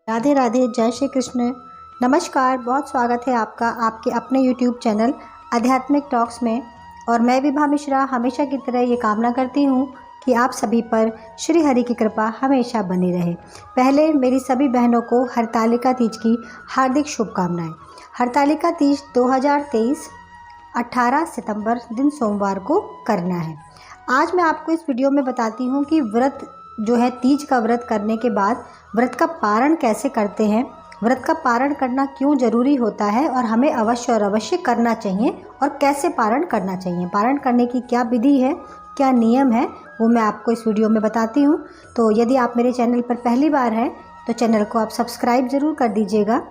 राधे राधे, जय श्री कृष्ण। नमस्कार, बहुत स्वागत है आपका आपके अपने YouTube चैनल आध्यात्मिक टॉक्स में। और मैं विभा मिश्रा हमेशा की तरह ये कामना करती हूँ कि आप सभी पर श्री हरि की कृपा हमेशा बनी रहे। पहले मेरी सभी बहनों को हरतालिका तीज की हार्दिक शुभकामनाएं। हरतालिका तीज 2023 18 सितंबर दिन सोमवार को करना है। आज मैं आपको इस वीडियो में बताती हूँ कि व्रत जो है, तीज का व्रत करने के बाद व्रत का पारण कैसे करते हैं, व्रत का पारण करना क्यों ज़रूरी होता है और हमें अवश्य और अवश्य करना चाहिए और कैसे पारण करना चाहिए, पारण करने की क्या विधि है, क्या नियम है, वो मैं आपको इस वीडियो में बताती हूँ। तो यदि आप मेरे चैनल पर पहली बार हैं तो चैनल को आप सब्सक्राइब ज़रूर कर दीजिएगा।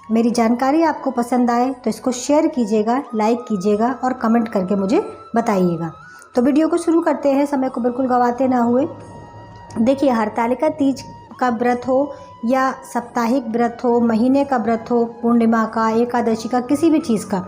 मेरी जानकारी आपको पसंद आए तो इसको शेयर कीजिएगा, लाइक कीजिएगा और कमेंट करके मुझे बताइएगा। तो वीडियो को शुरू करते हैं, समय को बिल्कुल गंवाते ना हुए। देखिए, हरतालिका तीज का व्रत हो या साप्ताहिक व्रत हो, महीने का व्रत हो, पूर्णिमा का, एकादशी का, किसी भी चीज़ का,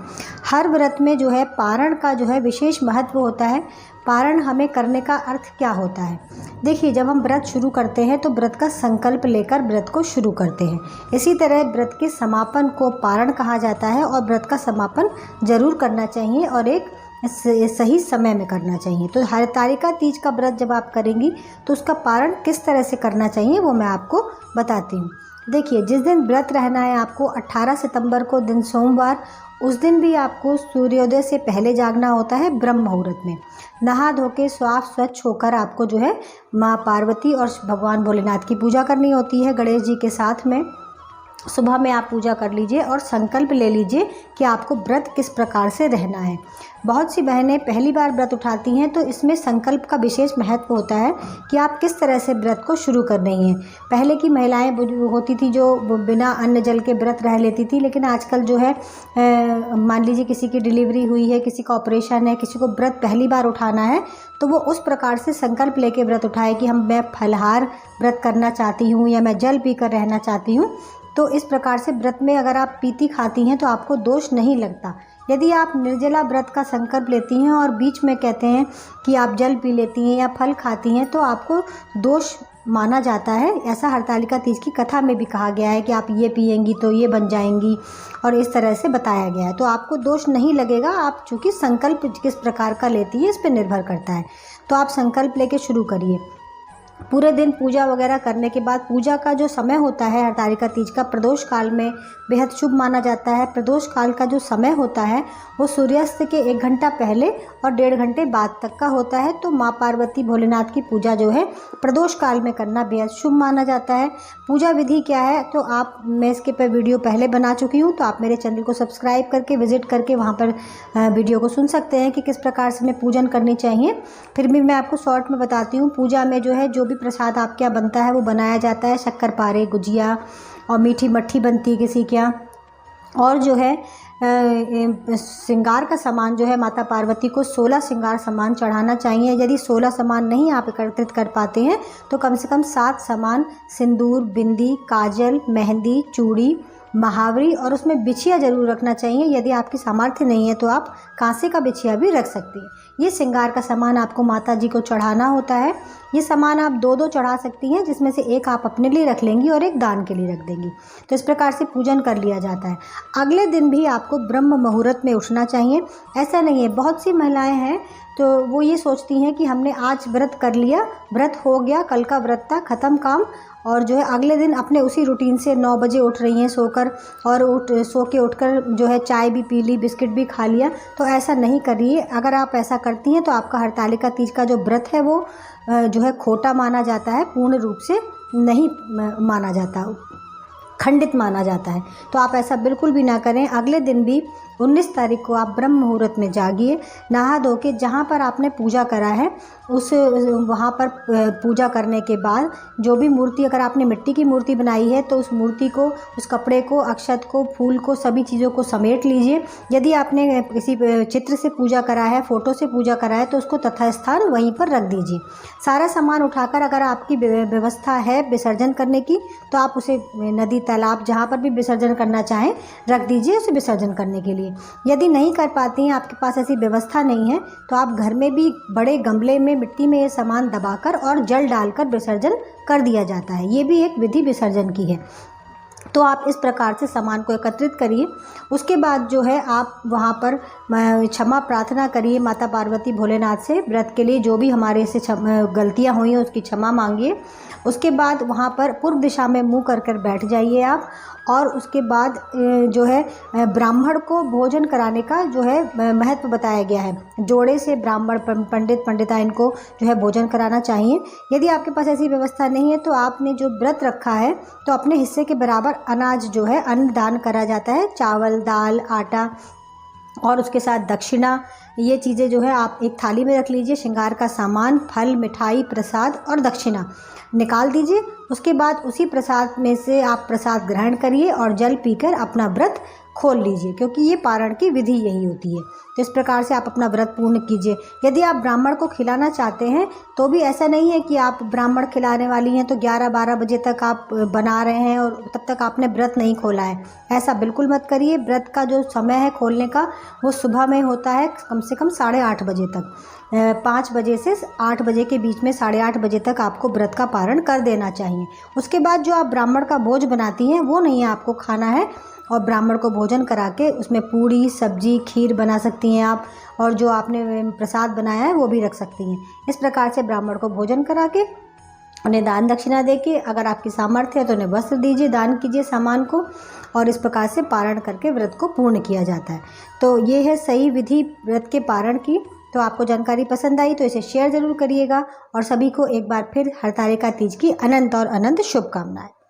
हर व्रत में जो है पारण का जो है विशेष महत्व होता है। पारण हमें करने का अर्थ क्या होता है? देखिए, जब हम व्रत शुरू करते हैं तो व्रत का संकल्प लेकर व्रत को शुरू करते हैं। इसी तरह व्रत के समापन को पारण कहा जाता है और व्रत का समापन ज़रूर करना चाहिए और एक सही समय में करना चाहिए। तो हरतालिका तीज का व्रत जब आप करेंगी तो उसका पारण किस तरह से करना चाहिए वो मैं आपको बताती हूँ। देखिए, जिस दिन व्रत रहना है आपको 18 सितंबर को दिन सोमवार, उस दिन भी आपको सूर्योदय से पहले जागना होता है। ब्रह्म मुहूर्त में नहा धो के साफ स्वच्छ होकर आपको जो है माँ पार्वती और भगवान भोलेनाथ की पूजा करनी होती है, गणेश जी के साथ में। सुबह में आप पूजा कर लीजिए और संकल्प ले लीजिए कि आपको व्रत किस प्रकार से रहना है। बहुत सी बहनें पहली बार व्रत उठाती हैं तो इसमें संकल्प का विशेष महत्व होता है कि आप किस तरह से व्रत को शुरू कर रही हैं। पहले की महिलाएं होती थी जो बिना अन्न जल के व्रत रह लेती थी, लेकिन आजकल जो है मान लीजिए किसी की डिलीवरी हुई है, किसी का ऑपरेशन है, किसी को व्रत पहली बार उठाना है, तो वो उस प्रकार से संकल्प लेके व्रत उठाए कि मैं फलाहार व्रत करना चाहती हूँ या मैं जल पीकर रहना चाहती हूँ। तो इस प्रकार से व्रत में अगर आप पीती खाती हैं तो आपको दोष नहीं लगता। यदि आप निर्जला व्रत का संकल्प लेती हैं और बीच में कहते हैं कि आप जल पी लेती हैं या फल खाती हैं तो आपको दोष माना जाता है। ऐसा हरतालिका तीज की कथा में भी कहा गया है कि आप ये पिएंगी तो ये बन जाएंगी और इस तरह से बताया गया है। तो आपको दोष नहीं लगेगा। आप चूँकि संकल्प किस प्रकार का लेती है इस पर निर्भर करता है। तो आप संकल्प लेके शुरू करिए। पूरे दिन पूजा वगैरह करने के बाद पूजा का जो समय होता है हरतालिका तीज का, प्रदोष काल में बेहद शुभ माना जाता है। प्रदोष काल का जो समय होता है वो सूर्यास्त के 1 घंटा पहले और 1.5 घंटे बाद तक का होता है। तो माँ पार्वती भोलेनाथ की पूजा जो है प्रदोष काल में करना बेहद शुभ माना जाता है। पूजा विधि क्या है तो मैं इसके पर वीडियो पहले बना चुकी हूँ, तो आप मेरे चैनल को सब्सक्राइब करके विजिट करके वहाँ पर वीडियो को सुन सकते हैं कि किस प्रकार से हमें पूजन करनी चाहिए। फिर भी मैं आपको शॉर्ट में बताती हूँ। पूजा में जो है जो भी प्रसाद आपके यहाँ बनता है वो बनाया जाता है। शक्कर पारे, गुजिया और मीठी मट्ठी बनती है किसी के यहाँ। और जो है श्रृंगार का सामान जो है माता पार्वती को 16 श्रृंगार सामान चढ़ाना चाहिए। यदि 16 सामान नहीं आप एकत्रित कर पाते हैं तो कम से कम 7 सामान, सिंदूर, बिंदी, काजल, मेहंदी, चूड़ी, महावरी और उसमें बिछिया ज़रूर रखना चाहिए। यदि आपकी सामर्थ्य नहीं है तो आप कांसे का बिछिया भी रख सकती हैं। ये श्रृंगार का सामान आपको माता जी को चढ़ाना होता है। ये सामान आप 2-2 चढ़ा सकती हैं, जिसमें से एक आप अपने लिए रख लेंगी और एक दान के लिए रख देंगी। तो इस प्रकार से पूजन कर लिया जाता है। अगले दिन भी आपको ब्रह्म मुहूर्त में उठना चाहिए। ऐसा नहीं है, बहुत सी महिलाएं हैं तो वो ये सोचती हैं कि हमने आज व्रत कर लिया, व्रत हो गया, कल का व्रत था, ख़त्म काम, और जो है अगले दिन अपने उसी रूटीन से 9 बजे उठ रही हैं सोकर, और सो के उठकर जो है चाय भी पी ली, बिस्किट भी खा लिया। तो ऐसा नहीं करिए। अगर आप ऐसा करती हैं तो आपका हरतालिका तीज का जो व्रत है वो जो है खोटा माना जाता है, पूर्ण रूप से नहीं माना जाता, खंडित माना जाता है। तो आप ऐसा बिल्कुल भी ना करें। अगले दिन भी 19 तारीख को आप ब्रह्म मुहूर्त में जागिए, नहा धो के जहाँ पर आपने पूजा करा है वहाँ पर पूजा करने के बाद जो भी मूर्ति, अगर आपने मिट्टी की मूर्ति बनाई है तो उस मूर्ति को, उस कपड़े को, अक्षत को, फूल को, सभी चीज़ों को समेट लीजिए। यदि आपने किसी चित्र से पूजा करा है, फ़ोटो से पूजा करा है तो उसको तथास्थान वहीं पर रख दीजिए। सारा सामान उठाकर अगर आपकी व्यवस्था है विसर्जन करने की तो आप उसे नदी, तालाब, जहाँ पर भी विसर्जन करना चाहें रख दीजिए उसे विसर्जन करने के लिए। यदि नहीं कर पाती हैं, आपके पास ऐसी व्यवस्था नहीं है, तो आप घर में भी बड़े गमले में मिट्टी में ये सामान दबाकर और जल डालकर विसर्जन कर दिया जाता है। ये भी एक विधि विसर्जन की है। तो आप इस प्रकार से सामान को एकत्रित करिए। उसके बाद जो है आप वहाँ पर क्षमा प्रार्थना करिए माता पार्वती भोलेनाथ से। व्रत के लिए जो भी हमारे से गलतियाँ हुई हैं उसकी क्षमा मांगिए। उसके बाद वहाँ पर पूर्व दिशा में मुँह कर कर बैठ जाइए आप। और उसके बाद जो है ब्राह्मण को भोजन कराने का जो है महत्व बताया गया है। जोड़े से ब्राह्मण पंडित पंडिताइन को जो है भोजन कराना चाहिए। यदि आपके पास ऐसी व्यवस्था नहीं है तो आपने जो व्रत रखा है तो अपने हिस्से के बराबर अनाज जो है अन्न दान करा जाता है, चावल, दाल, आटा और उसके साथ दक्षिणा। ये चीज़ें जो है आप एक थाली में रख लीजिए। श्रृंगार का सामान, फल, मिठाई, प्रसाद और दक्षिणा निकाल दीजिए। उसके बाद उसी प्रसाद में से आप प्रसाद ग्रहण करिए और जल पीकर अपना व्रत खोल लीजिए, क्योंकि ये पारण की विधि यही होती है। तो इस प्रकार से आप अपना व्रत पूर्ण कीजिए। यदि आप ब्राह्मण को खिलाना चाहते हैं तो भी ऐसा नहीं है कि आप ब्राह्मण खिलाने वाली हैं तो 11-12 बजे तक आप बना रहे हैं और तब तक आपने व्रत नहीं खोला है। ऐसा बिल्कुल मत करिए। व्रत का जो समय है खोलने का वो सुबह में होता है, कम से कम 8:30 बजे तक। 5 बजे से 8 बजे के बीच में 8:30 बजे तक आपको व्रत का पारण कर देना चाहिए। उसके बाद जो आप ब्राह्मण का भोज बनाती हैं वो नहीं आपको खाना है। और ब्राह्मण को भोजन करा के उसमें पूड़ी, सब्जी, खीर बना सकती हैं आप। और जो आपने प्रसाद बनाया है वो भी रख सकती हैं। इस प्रकार से ब्राह्मण को भोजन करा के उन्हें दान दक्षिणा देके, अगर आपकी सामर्थ्य है तो उन्हें वस्त्र दीजिए, दान कीजिए सामान को। और इस प्रकार से पारण करके व्रत को पूर्ण किया जाता है। तो ये है सही विधि व्रत के पारण की। तो आपको जानकारी पसंद आई तो इसे शेयर ज़रूर करिएगा। और सभी को एक बार फिर हरतालिका तीज की अनंत और अनंत शुभकामनाएं।